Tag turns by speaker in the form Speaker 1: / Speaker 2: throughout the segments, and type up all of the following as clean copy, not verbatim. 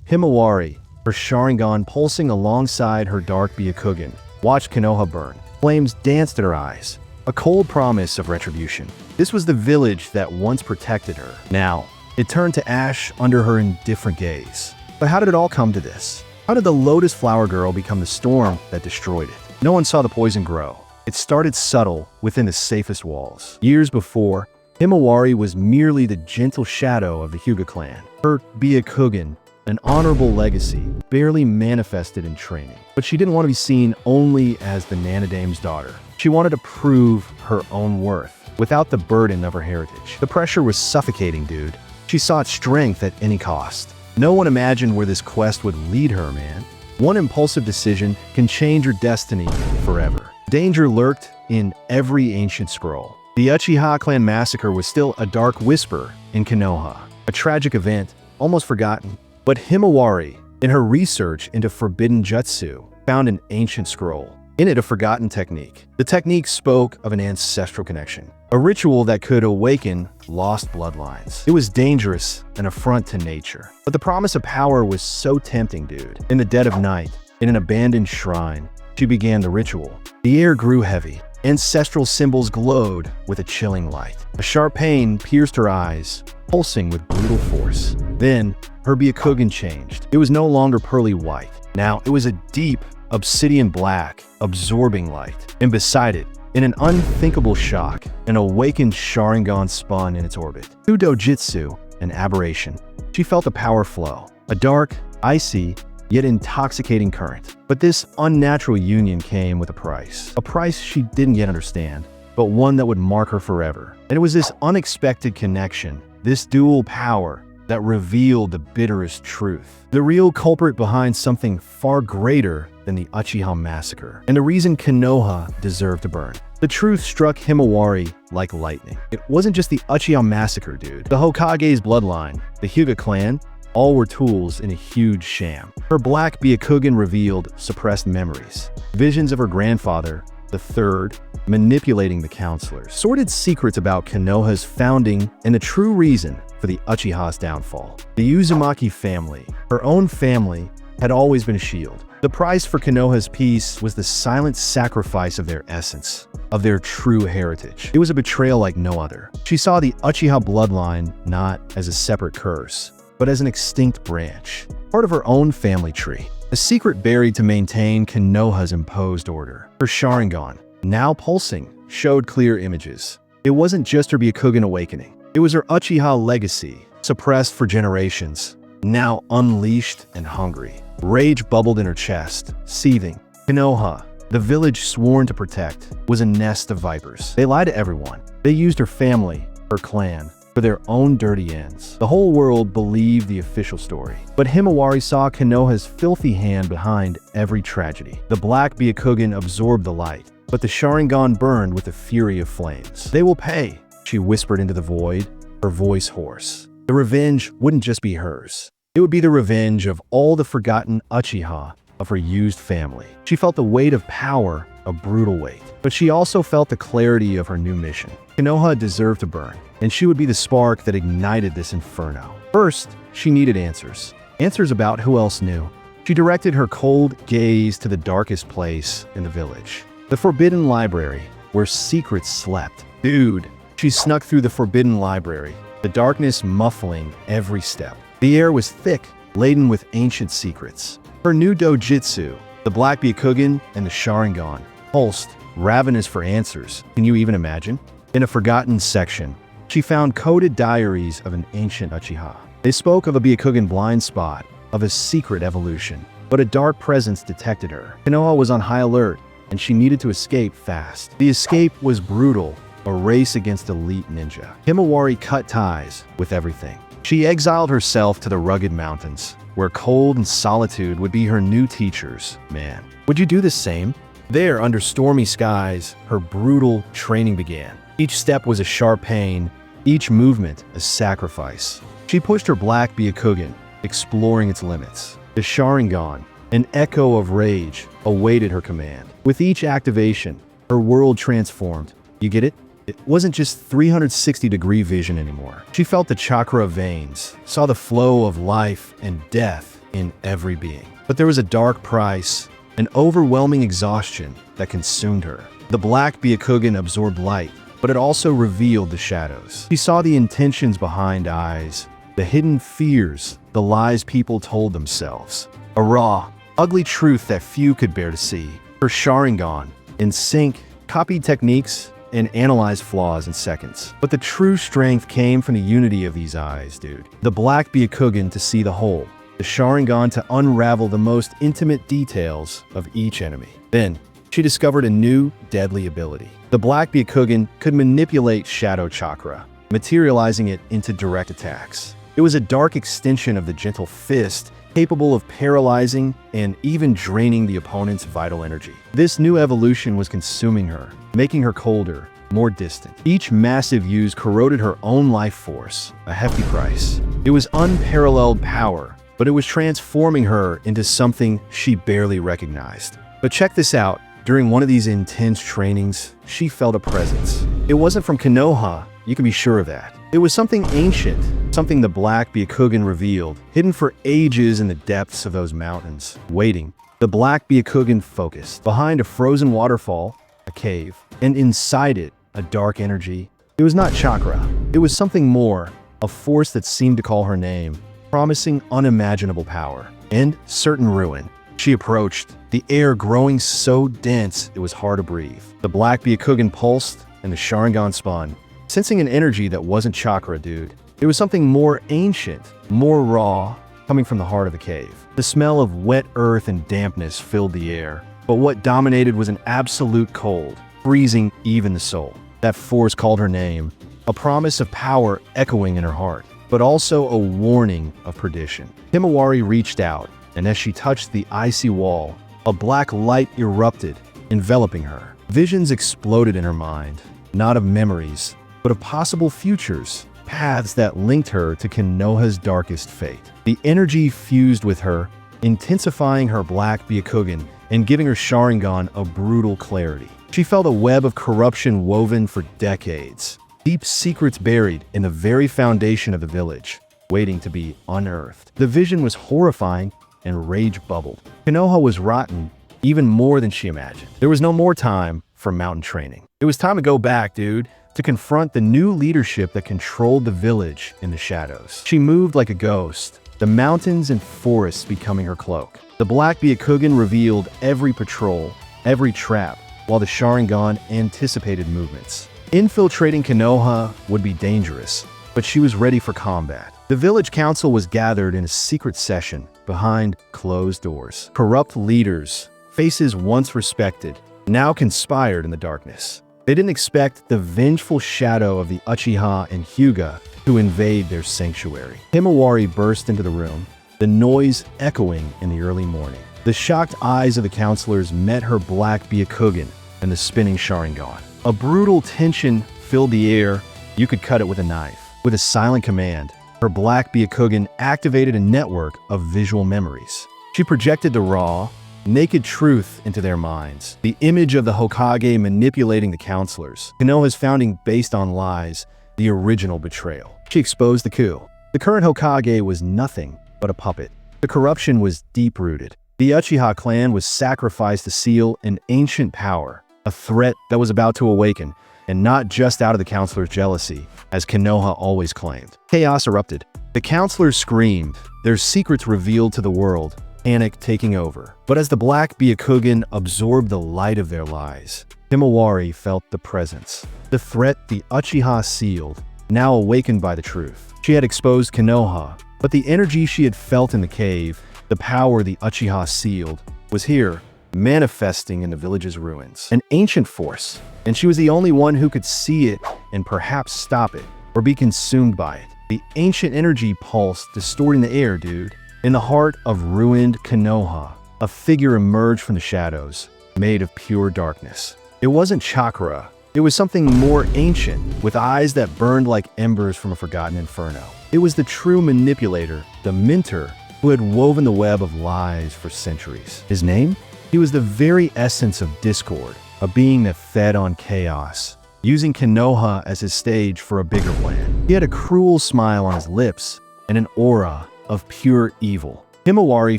Speaker 1: Himawari, her Sharingan pulsing alongside her dark Byakugan, watched Konoha burn. Flames danced at her eyes, a cold promise of retribution. This was the village that once protected her. Now, it turned to ash under her indifferent gaze. But how did it all come to this? How did the Lotus Flower Girl become the storm that destroyed it? No one saw the poison grow. It started subtle within the safest walls. Years before, Himawari was merely the gentle shadow of the Hyuga clan. Her Byakugan, an honorable legacy, barely manifested in training. But she didn't want to be seen only as the Nanadaime's daughter. She wanted to prove her own worth, without the burden of her heritage. The pressure was suffocating, dude. She sought strength at any cost. No one imagined where this quest would lead her, man. One impulsive decision can change your destiny forever. Danger lurked in every ancient scroll. The Uchiha clan massacre was still a dark whisper in Konoha, a tragic event, almost forgotten. But Himawari, in her research into forbidden jutsu, found an ancient scroll. In it, a forgotten technique. The technique spoke of an ancestral connection, a ritual that could awaken lost bloodlines. It was dangerous, an affront to nature. But the promise of power was so tempting, dude. In the dead of night, in an abandoned shrine, she began the ritual. The air grew heavy. Ancestral symbols glowed with a chilling light. A sharp pain pierced her eyes, pulsing with brutal force. Then, her Byakugan changed. It was no longer pearly white. Now, it was a deep, obsidian black, absorbing light. And beside it, in an unthinkable shock, an awakened Sharingan spun in its orbit. Through dōjutsu, an aberration, she felt a power flow, a dark, icy, yet intoxicating current. But this unnatural union came with a price she didn't yet understand, but one that would mark her forever. And it was this unexpected connection, this dual power, that revealed the bitterest truth. The real culprit behind something far greater than the Uchiha massacre, and the reason Konoha deserved to burn. The truth struck Himawari like lightning. It wasn't just the Uchiha massacre, dude. The Hokage's bloodline, the Hyuga clan, all were tools in a huge sham. Her black Byakugan revealed suppressed memories, visions of her grandfather, the third, manipulating the counselors, sordid secrets about Konoha's founding, and the true reason for the Uchiha's downfall. The Uzumaki family, her own family, had always been a shield. The price for Konoha's peace was the silent sacrifice of their essence, of their true heritage. It was a betrayal like no other. She saw the Uchiha bloodline not as a separate curse, but as an extinct branch, part of her own family tree. A secret buried to maintain Konoha's imposed order. Her Sharingan, now pulsing, showed clear images. It wasn't just her Byakugan awakening. It was her Uchiha legacy, suppressed for generations, now unleashed and hungry. Rage bubbled in her chest, seething. Konoha, the village sworn to protect, was a nest of vipers. They lied to everyone. They used her family, her clan, for their own dirty ends. The whole world believed the official story. But Himawari saw Konoha's filthy hand behind every tragedy. The black Byakugan absorbed the light, but the Sharingan burned with the fury of flames. They will pay, she whispered into the void, her voice hoarse. The revenge wouldn't just be hers. It would be the revenge of all the forgotten Uchiha of her used family. She felt the weight of power, a brutal weight. But she also felt the clarity of her new mission. Konoha deserved to burn, and she would be the spark that ignited this inferno. First, she needed answers. Answers about who else knew. She directed her cold gaze to the darkest place in the village. The Forbidden Library, where secrets slept. Dude, she snuck through the Forbidden Library, the darkness muffling every step. The air was thick, laden with ancient secrets. Her new dōjutsu, the black Byakugan and the Sharingan, pulsed, ravenous for answers. Can you even imagine? In a forgotten section, she found coded diaries of an ancient Uchiha. They spoke of a Byakugan blind spot, of a secret evolution, but a dark presence detected her. Konoha was on high alert, and she needed to escape fast. The escape was brutal, a race against elite ninja. Himawari cut ties with everything. She exiled herself to the rugged mountains, where cold and solitude would be her new teachers. Man, would you do the same? There, under stormy skies, her brutal training began. Each step was a sharp pain, each movement a sacrifice. She pushed her black Byakugan, exploring its limits. The Sharingan, an echo of rage, awaited her command. With each activation, her world transformed. You get it? It wasn't just 360-degree vision anymore. She felt the chakra veins, saw the flow of life and death in every being. But there was a dark price, an overwhelming exhaustion that consumed her. The black Byakugan absorbed light, but it also revealed the shadows. She saw the intentions behind eyes, the hidden fears, the lies people told themselves. A raw, ugly truth that few could bear to see. Her Sharingan, in sync, copied techniques and analyzed flaws in seconds. But the true strength came from the unity of these eyes, dude. The black Byakugan to see the whole, the Sharingan to unravel the most intimate details of each enemy. Then, she discovered a new, deadly ability. The black Byakugan could manipulate Shadow Chakra, materializing it into direct attacks. It was a dark extension of the gentle fist, capable of paralyzing and even draining the opponent's vital energy. This new evolution was consuming her, making her colder, more distant. Each massive use corroded her own life force, a hefty price. It was unparalleled power, but it was transforming her into something she barely recognized. But check this out. During one of these intense trainings, she felt a presence. It wasn't from Konoha, you can be sure of that. It was something ancient, something the black Byakugan revealed, hidden for ages in the depths of those mountains. Waiting, the black Byakugan focused. Behind a frozen waterfall, a cave, and inside it, a dark energy. It was not chakra, it was something more, a force that seemed to call her name, promising unimaginable power and certain ruin. She approached, the air growing so dense it was hard to breathe. The black Byakugan pulsed and the Sharingan spun, sensing an energy that wasn't chakra, dude. It was something more ancient, more raw, coming from the heart of the cave. The smell of wet earth and dampness filled the air, but what dominated was an absolute cold, freezing even the soul. That force called her name, a promise of power echoing in her heart, but also a warning of perdition. Himawari reached out, and as she touched the icy wall, a black light erupted, enveloping her. Visions exploded in her mind, not of memories, but of possible futures, paths that linked her to Konoha's darkest fate. The energy fused with her, intensifying her black Byakugan and giving her Sharingan a brutal clarity. She felt a web of corruption woven for decades, deep secrets buried in the very foundation of the village, waiting to be unearthed. The vision was horrifying, and rage bubbled. Konoha was rotten, even more than she imagined. There was no more time for mountain training. It was time to go back, dude, to confront the new leadership that controlled the village in the shadows. She moved like a ghost, the mountains and forests becoming her cloak. The black Byakugan revealed every patrol, every trap, while the Sharingan anticipated movements. Infiltrating Konoha would be dangerous, but she was ready for combat. The village council was gathered in a secret session behind closed doors. Corrupt leaders, faces once respected, now conspired in the darkness. They didn't expect the vengeful shadow of the Uchiha and Hyuga to invade their sanctuary. Himawari burst into the room, the noise echoing in the early morning. The shocked eyes of the counselors met her black Byakugan and the spinning Sharingan. A brutal tension filled the air. You could cut it with a knife. With a silent command, her black Byakugan activated a network of visual memories. She projected the raw, naked truth into their minds. The image of the Hokage manipulating the counselors. Konoha's founding based on lies, the original betrayal. She exposed the coup. The current Hokage was nothing but a puppet. The corruption was deep-rooted. The Uchiha clan was sacrificed to seal an ancient power, a threat that was about to awaken, and not just out of the counselors' jealousy, as Konoha always claimed. Chaos erupted. The counselors screamed, their secrets revealed to the world, panic taking over. But as the black Byakugan absorbed the light of their lies, Himawari felt the presence. The threat the Uchiha sealed, now awakened by the truth. She had exposed Konoha, but the energy she had felt in the cave, the power the Uchiha sealed, was here, manifesting in the village's ruins. An ancient force, and she was the only one who could see it and perhaps stop it, or be consumed by it. The ancient energy pulsed, distorting the air, dude. In the heart of ruined Konoha, a figure emerged from the shadows, made of pure darkness. It wasn't chakra, it was something more ancient, with eyes that burned like embers from a forgotten inferno. It was the true manipulator, the mentor, who had woven the web of lies for centuries. His name? He was the very essence of discord, a being that fed on chaos, using Konoha as his stage for a bigger plan. He had a cruel smile on his lips and an aura of pure evil. Himawari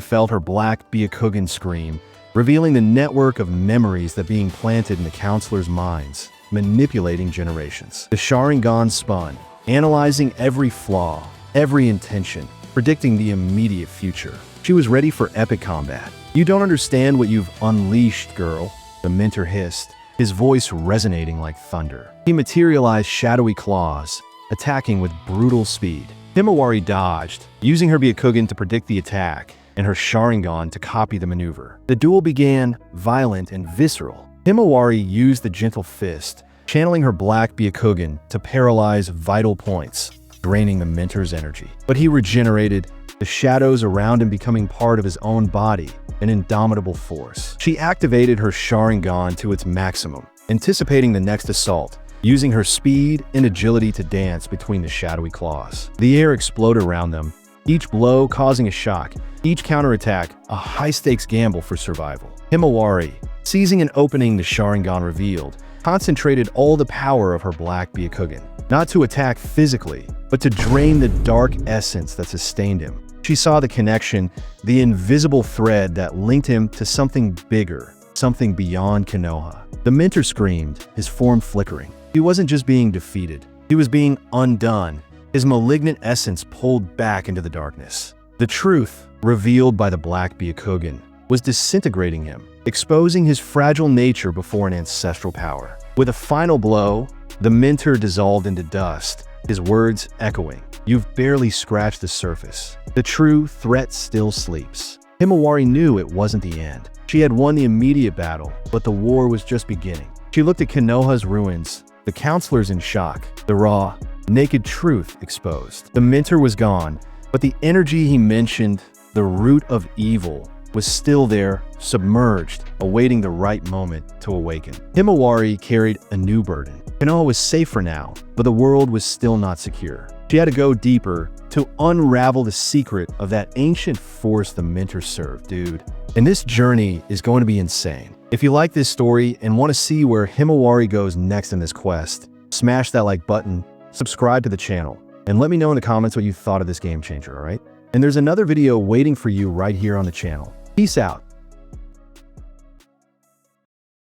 Speaker 1: felt her black Byakugan scream, revealing the network of memories that being planted in the counselor's minds, manipulating generations. The Sharingan spun, analyzing every flaw, every intention, predicting the immediate future. She was ready for epic combat. "You don't understand what you've unleashed, girl," the mentor hissed, his voice resonating like thunder. He materialized shadowy claws, attacking with brutal speed. Himawari dodged, using her Byakugan to predict the attack, and her Sharingan to copy the maneuver. The duel began violent and visceral. Himawari used the gentle fist, channeling her black Byakugan to paralyze vital points, draining the mentor's energy. But he regenerated, the shadows around him becoming part of his own body, an indomitable force. She activated her Sharingan to its maximum, anticipating the next assault, using her speed and agility to dance between the shadowy claws. The air exploded around them, each blow causing a shock, each counterattack a high-stakes gamble for survival. Himawari, seizing an opening the Sharingan revealed, concentrated all the power of her black Byakugan, not to attack physically, but to drain the dark essence that sustained him. She saw the connection, the invisible thread that linked him to something bigger, something beyond Konoha. The mentor screamed, his form flickering. He wasn't just being defeated, he was being undone, his malignant essence pulled back into the darkness. The truth, revealed by the black Byakugan, was disintegrating him, exposing his fragile nature before an ancestral power. With a final blow, the mentor dissolved into dust, his words echoing, "You've barely scratched the surface. The true threat still sleeps." Himawari knew it wasn't the end. She had won the immediate battle, but the war was just beginning. She looked at Konoha's ruins, the counselors in shock, the raw, naked truth exposed. The mentor was gone, but the energy he mentioned, the root of evil, was still there, submerged, awaiting the right moment to awaken. Himawari carried a new burden. Konoha was safer now, but the world was still not secure. She had to go deeper to unravel the secret of that ancient force the mentor served, dude. And this journey is going to be insane. If you like this story and want to see where Himawari goes next in this quest, smash that like button, subscribe to the channel, and let me know in the comments what you thought of this game changer, alright? And there's another video waiting for you right here on the channel. Peace out.